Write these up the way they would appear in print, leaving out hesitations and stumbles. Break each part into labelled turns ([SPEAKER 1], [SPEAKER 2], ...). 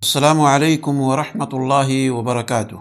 [SPEAKER 1] السلام علیکم ورحمۃ اللہ وبرکاتہ۔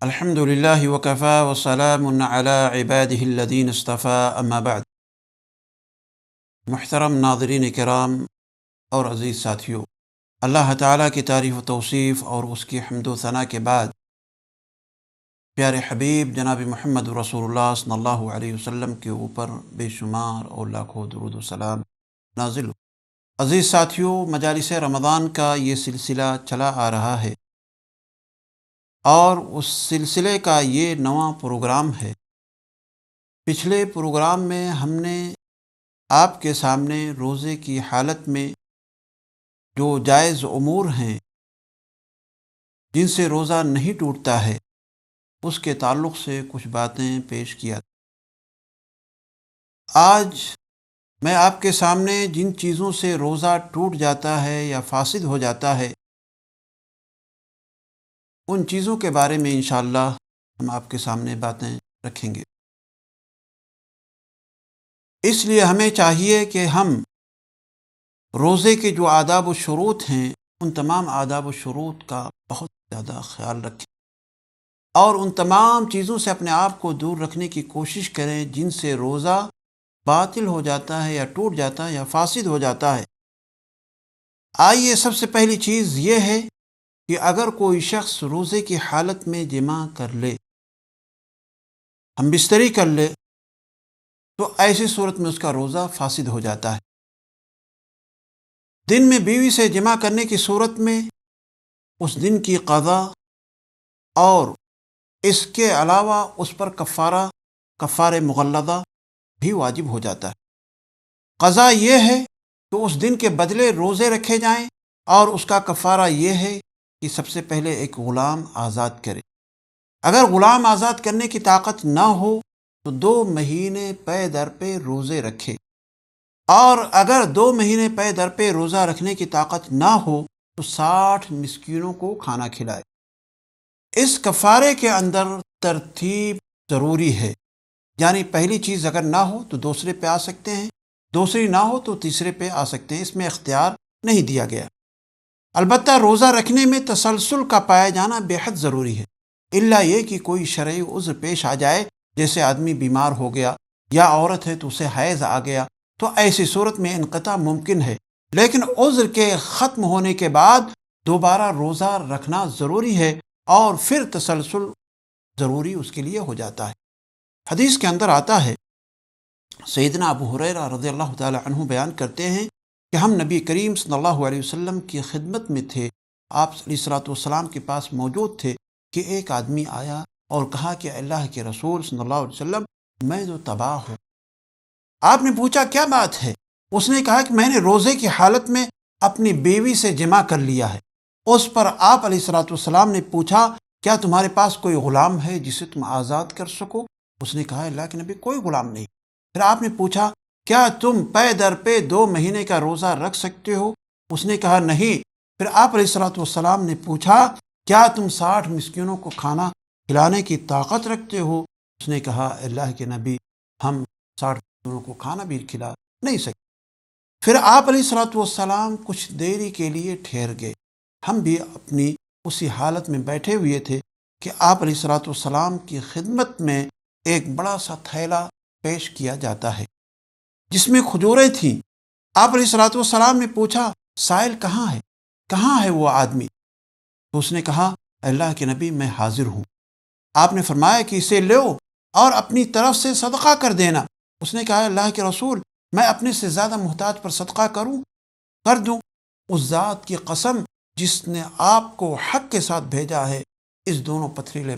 [SPEAKER 1] الحمد للہ وکفی وسلام علی عبادہ الذین اصطفی، اما بعد۔ محترم ناظرین کرام اور عزیز ساتھیو، اللہ تعالیٰ کی تعریف و توصیف اور اس کی حمد و ثنا کے بعد پیارے حبیب جناب محمد رسول اللہ صلی اللہ علیہ وسلم کے اوپر بے شمار اور لاکھوں درود و سلام نازل ہو۔ عزیز ساتھیو، مجالس رمضان کا یہ سلسلہ چلا آ رہا ہے اور اس سلسلے کا یہ نواں پروگرام ہے۔ پچھلے پروگرام میں ہم نے آپ کے سامنے روزے کی حالت میں جو جائز امور ہیں جن سے روزہ نہیں ٹوٹتا ہے، اس کے تعلق سے کچھ باتیں پیش کیا۔ آج میں آپ کے سامنے جن چیزوں سے روزہ ٹوٹ جاتا ہے یا فاسد ہو جاتا ہے، ان چیزوں کے بارے میں انشاءاللہ ہم آپ کے سامنے باتیں رکھیں گے۔ اس لیے ہمیں چاہیے کہ ہم روزے کے جو آداب و شروط ہیں، ان تمام آداب و شروط کا بہت زیادہ خیال رکھیں اور ان تمام چیزوں سے اپنے آپ کو دور رکھنے کی کوشش کریں جن سے روزہ باطل ہو جاتا ہے یا ٹوٹ جاتا ہے یا فاسد ہو جاتا ہے۔ آئیے، سب سے پہلی چیز یہ ہے کہ اگر کوئی شخص روزے کی حالت میں جماع کر لے، ہم بستری کر لے، تو ایسی صورت میں اس کا روزہ فاسد ہو جاتا ہے۔ دن میں بیوی سے جماع کرنے کی صورت میں اس دن کی قضا اور اس کے علاوہ اس پر کفارہ مغلظہ بھی واجب ہو جاتا ہے۔ قضا یہ ہے کہ اس دن کے بدلے روزے رکھے جائیں، اور اس کا کفارہ یہ ہے کہ سب سے پہلے ایک غلام آزاد کرے۔ اگر غلام آزاد کرنے کی طاقت نہ ہو تو 2 مہینے پے در پہ روزے رکھے، اور اگر 2 مہینے پے در پہ روزہ رکھنے کی طاقت نہ ہو تو 60 مسکینوں کو کھانا کھلائے۔ اس کفارے کے اندر ترتیب ضروری ہے، یعنی پہلی چیز اگر نہ ہو تو دوسرے پہ آ سکتے ہیں، دوسری نہ ہو تو تیسرے پہ آ سکتے ہیں، اس میں اختیار نہیں دیا گیا۔ البتہ روزہ رکھنے میں تسلسل کا پایا جانا بے حد ضروری ہے، الا یہ کہ کوئی شرعی عذر پیش آ جائے، جیسے آدمی بیمار ہو گیا یا عورت ہے تو اسے حیض آ گیا، تو ایسی صورت میں انقطاع ممکن ہے، لیکن عذر کے ختم ہونے کے بعد دوبارہ روزہ رکھنا ضروری ہے، اور پھر تسلسل ضروری اس کے لیے ہو جاتا ہے۔ حدیث کے اندر آتا ہے، سیدنا ابو ہریرہ رضی اللہ تعالی عنہ بیان کرتے ہیں کہ ہم نبی کریم صلی اللہ علیہ وسلم کی خدمت میں تھے، آپ علیہ الصلوۃ والسلام کے پاس موجود تھے کہ ایک آدمی آیا اور کہا کہ اللہ کے رسول صلی اللہ علیہ وسلم، میں تو تباہ ہوں۔ آپ نے پوچھا کیا بات ہے؟ اس نے کہا کہ میں نے روزے کی حالت میں اپنی بیوی سے جماع کر لیا ہے۔ اس پر آپ علیہ الصلوۃ والسلام نے پوچھا، کیا تمہارے پاس کوئی غلام ہے جسے تم آزاد کر سکو؟ اس نے کہا، اللہ کے نبی کوئی غلام نہیں۔ پھر آپ نے پوچھا، کیا تم پے در پہ 2 مہینے کا روزہ رکھ سکتے ہو؟ اس نے کہا نہیں۔ پھر آپ علیہ الصلوۃ والسلام نے پوچھا، کیا تم 60 مسکینوں کو کھانا کھلانے کی طاقت رکھتے ہو؟ اس نے کہا، اللہ کے نبی ہم 60 مسکینوں کو کھانا بھی کھلا نہیں سکتے۔ پھر آپ علیہ الصلوۃ والسلام کچھ دیری کے لیے ٹھہر گئے، ہم بھی اپنی اسی حالت میں بیٹھے ہوئے تھے کہ آپ علیہ الصلوۃ والسلام کی خدمت میں ایک بڑا سا تھیلا پیش کیا جاتا ہے جس میں کھجوریں تھیں۔ آپ علیہ الصلوۃ والسلام نے پوچھا، سائل کہاں ہے وہ آدمی؟ تو اس نے کہا، اللہ کے نبی میں حاضر ہوں۔ آپ نے فرمایا کہ اسے لو اور اپنی طرف سے صدقہ کر دینا۔ اس نے کہا، اللہ کے رسول میں اپنے سے زیادہ محتاج پر صدقہ کر دوں؟ اس ذات کی قسم جس نے آپ کو حق کے ساتھ بھیجا ہے، اس دونوں پتھریلے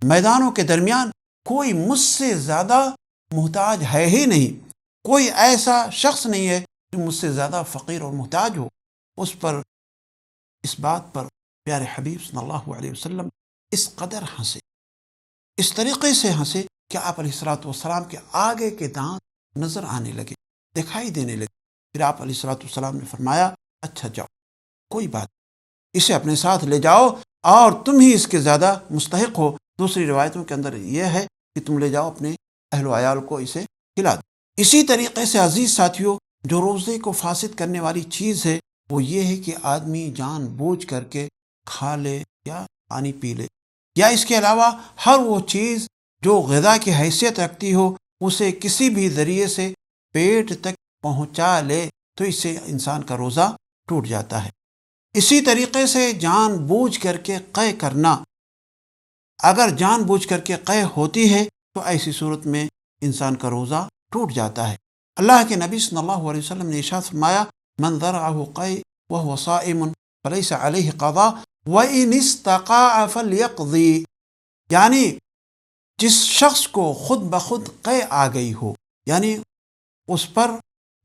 [SPEAKER 1] میدانوں کے درمیان کوئی مجھ سے زیادہ محتاج ہے ہی نہیں، کوئی ایسا شخص نہیں ہے جو مجھ سے زیادہ فقیر اور محتاج ہو۔ اس بات پر پیارے حبیب صلی اللہ علیہ وسلم اس قدر ہنسے، اس طریقے سے ہنسے کہ آپ علیہ الصلوۃ والسلام کے آگے کے دانت نظر آنے لگے، دکھائی دینے لگے۔ پھر آپ علیہ الصلوۃ والسلام نے فرمایا، اچھا جاؤ، کوئی بات، اسے اپنے ساتھ لے جاؤ اور تم ہی اس کے زیادہ مستحق ہو۔ دوسری روایتوں کے اندر یہ ہے کہ تم لے جاؤ اپنے اہل و عیال کو اسے کھلا دو۔ اسی طریقے سے عزیز ساتھیوں، جو روزے کو فاسد کرنے والی چیز ہے وہ یہ ہے کہ آدمی جان بوجھ کر کے کھا لے یا پانی پی لے، یا اس کے علاوہ ہر وہ چیز جو غذا کی حیثیت رکھتی ہو اسے کسی بھی ذریعے سے پیٹ تک پہنچا لے، تو اس سے انسان کا روزہ ٹوٹ جاتا ہے۔ اسی طریقے سے جان بوجھ کر کے قے کرنا، اگر جان بوجھ کر کے قے ہوتی ہے تو ایسی صورت میں انسان کا روزہ ٹوٹ جاتا ہے۔ اللہ کے نبی صلی اللہ علیہ وسلم نے ارشاد فرمایا، من ذرعہ قی وهو صائم فلیس علیہ قضاء وإن استقاع فلیقضی، یعنی جس شخص کو خود بخود قے آ گئی ہو، یعنی اس پر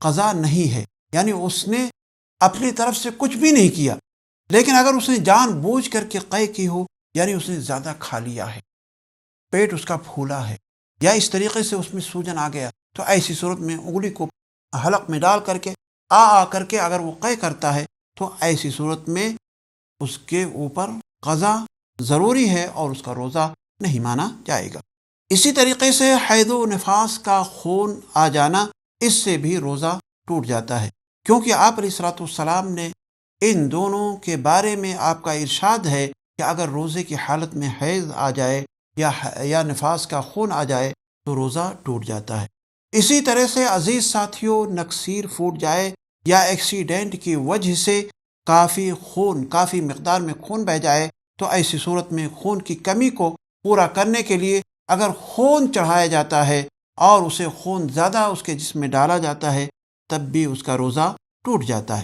[SPEAKER 1] قضا نہیں ہے، یعنی اس نے اپنی طرف سے کچھ بھی نہیں کیا، لیکن اگر اس نے جان بوجھ کر کے قے کی ہو، یعنی اس نے زیادہ کھا لیا ہے، پیٹ اس کا پھولا ہے، یا اس طریقے سے اس میں سوجن آ گیا، تو ایسی صورت میں انگلی کو حلق میں ڈال کر کے آ کر کے اگر وہ قے کرتا ہے تو ایسی صورت میں اس کے اوپر قضا ضروری ہے اور اس کا روزہ نہیں مانا جائے گا۔ اسی طریقے سے حیض و نفاس کا خون آ جانا، اس سے بھی روزہ ٹوٹ جاتا ہے، کیونکہ آپ علیہ الصلوۃ والسلام نے ان دونوں کے بارے میں آپ کا ارشاد ہے کہ اگر روزے کی حالت میں حیض آ جائے یا نفاس کا خون آ جائے تو روزہ ٹوٹ جاتا ہے۔ اسی طرح سے عزیز ساتھیوں، نکسیر پھوٹ جائے یا ایکسیڈنٹ کی وجہ سے کافی مقدار میں خون بہہ جائے، تو ایسی صورت میں خون کی کمی کو پورا کرنے کے لیے اگر خون چڑھایا جاتا ہے اور اسے خون زیادہ اس کے جسم میں ڈالا جاتا ہے تب بھی اس کا روزہ ٹوٹ جاتا ہے۔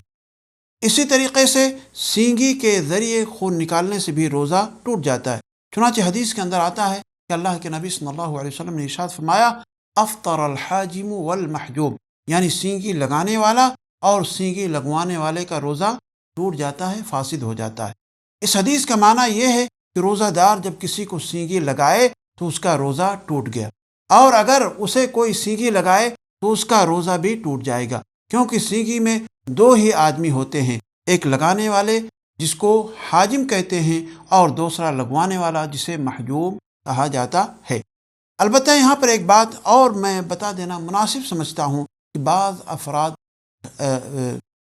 [SPEAKER 1] اسی طریقے سے سینگی کے ذریعے خون نکالنے سے بھی روزہ ٹوٹ جاتا ہے، چنانچہ حدیث کے اندر آتا ہے کہ اللہ کے نبی صلی اللہ علیہ وسلم نے ارشاد فرمایا، افطر الحاجم والمحجوم، یعنی سینگی لگانے والا اور سینگی لگوانے والے کا روزہ ٹوٹ جاتا ہے، فاسد ہو جاتا ہے۔ اس حدیث کا معنی یہ ہے کہ روزہ دار جب کسی کو سینگی لگائے تو اس کا روزہ ٹوٹ گیا، اور اگر اسے کوئی سینگی لگائے تو اس کا روزہ بھی ٹوٹ جائے گا، کیونکہ سینگی میں دو ہی آدمی ہوتے ہیں، ایک لگانے والے جس کو حاجم کہتے ہیں اور دوسرا لگوانے والا جسے محجوم کہا جاتا ہے۔ البتہ یہاں پر ایک بات اور میں بتا دینا مناسب سمجھتا ہوں کہ بعض افراد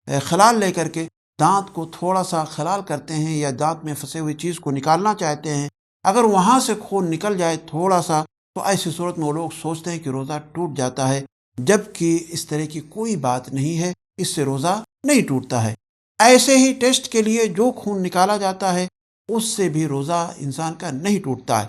[SPEAKER 1] خلال لے کر کے دانت کو تھوڑا سا خلال کرتے ہیں یا دانت میں پھنسے ہوئی چیز کو نکالنا چاہتے ہیں، اگر وہاں سے خون نکل جائے تھوڑا سا تو ایسی صورت میں وہ لوگ سوچتے ہیں کہ روزہ ٹوٹ جاتا ہے، جبکہ اس طرح کی کوئی بات نہیں ہے، اس سے روزہ نہیں ٹوٹتا ہے۔ ایسے ہی ٹیسٹ کے لیے جو خون نکالا جاتا ہے اس سے بھی روزہ انسان کا نہیں ٹوٹتا ہے۔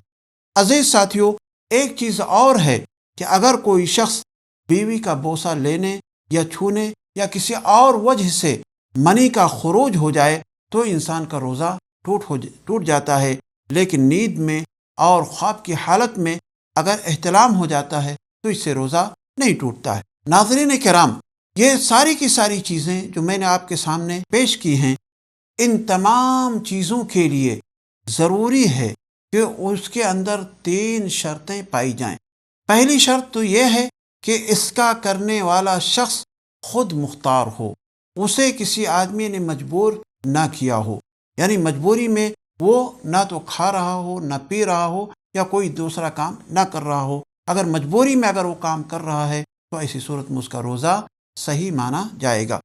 [SPEAKER 1] عزیز ساتھیوں، ایک چیز اور ہے کہ اگر کوئی شخص بیوی کا بوسہ لینے یا چھونے یا کسی اور وجہ سے منی کا خروج ہو جائے تو انسان کا روزہ ٹوٹ جاتا ہے، لیکن نیند میں اور خواب کی حالت میں اگر احتلام ہو جاتا ہے تو اس سے روزہ نہیں ٹوٹتا ہے۔ ناظرین کرام، یہ ساری کی ساری چیزیں جو میں نے آپ کے سامنے پیش کی ہیں، ان تمام چیزوں کے لیے ضروری ہے کہ اس کے اندر 3 شرطیں پائی جائیں۔ پہلی شرط تو یہ ہے کہ اس کا کرنے والا شخص خود مختار ہو، اسے کسی آدمی نے مجبور نہ کیا ہو، یعنی مجبوری میں وہ نہ تو کھا رہا ہو، نہ پی رہا ہو، یا کوئی دوسرا کام نہ کر رہا ہو۔ اگر مجبوری میں اگر وہ کام کر رہا ہے تو ایسی صورت میں اس کا روزہ صحیح مانا جائے گا۔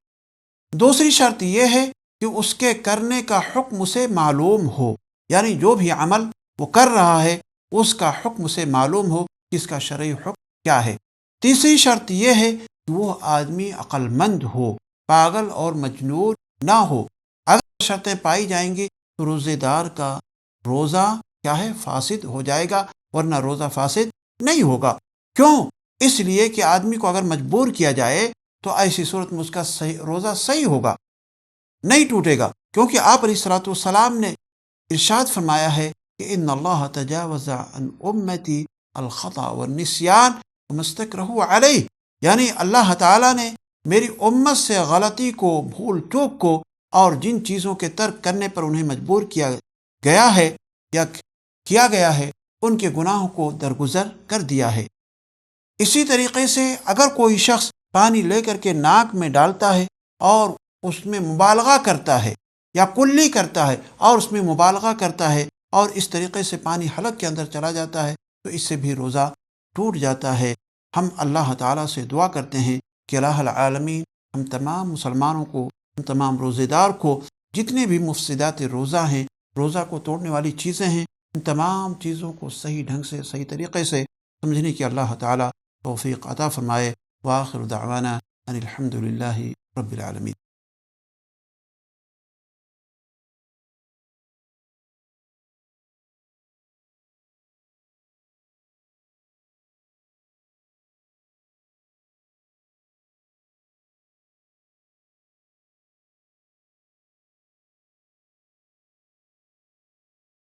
[SPEAKER 1] دوسری شرط یہ ہے کہ اس کے کرنے کا حکم اسے معلوم ہو، یعنی جو بھی عمل وہ کر رہا ہے اس کا حکم اسے معلوم ہو کہ اس کا شرعی حکم کیا ہے۔ تیسری شرط یہ ہے کہ وہ آدمی عقل مند ہو، پاگل اور مجنون نہ ہو۔ اگر شرطیں پائی جائیں گی تو روزے دار کا روزہ کیا ہے، فاسد ہو جائے گا، ورنہ روزہ فاسد نہیں ہوگا۔ کیوں؟ اس لیے کہ آدمی کو اگر مجبور کیا جائے تو ایسی صورت میں اس کا روزہ صحیح ہوگا، نہیں ٹوٹے گا، کیونکہ آپ علیہ الصلوۃ والسلام نے ارشاد فرمایا ہے کہ ان اللہ تجاوز عن امتی الخطأ والنسیان وما استکرہوا علیہ، یعنی اللہ تعالیٰ نے میری امت سے غلطی کو، بھول چوک کو اور جن چیزوں کے ترک کرنے پر انہیں مجبور کیا گیا ہے یا کیا گیا ہے ان کے گناہوں کو درگزر کر دیا ہے۔ اسی طریقے سے اگر کوئی شخص پانی لے کر کے ناک میں ڈالتا ہے اور اس میں مبالغہ کرتا ہے یا کلی کرتا ہے اور اس میں مبالغہ کرتا ہے اور اس طریقے سے پانی حلق کے اندر چلا جاتا ہے تو اس سے بھی روزہ ٹوٹ جاتا ہے۔ ہم اللہ تعالیٰ سے دعا کرتے ہیں کہ الہ العالمین ہم تمام مسلمانوں کو ہم تمام روزے دار کو جتنے بھی مفسدات روزہ ہیں، روزہ کو توڑنے والی چیزیں ہیں، ان تمام چیزوں کو صحیح ڈھنگ سے، صحیح طریقے سے سمجھنے کی اللہ تعالیٰ توفیق عطا فرمائے۔ وآخر دعوانا ان الحمد للہ رب العالمین۔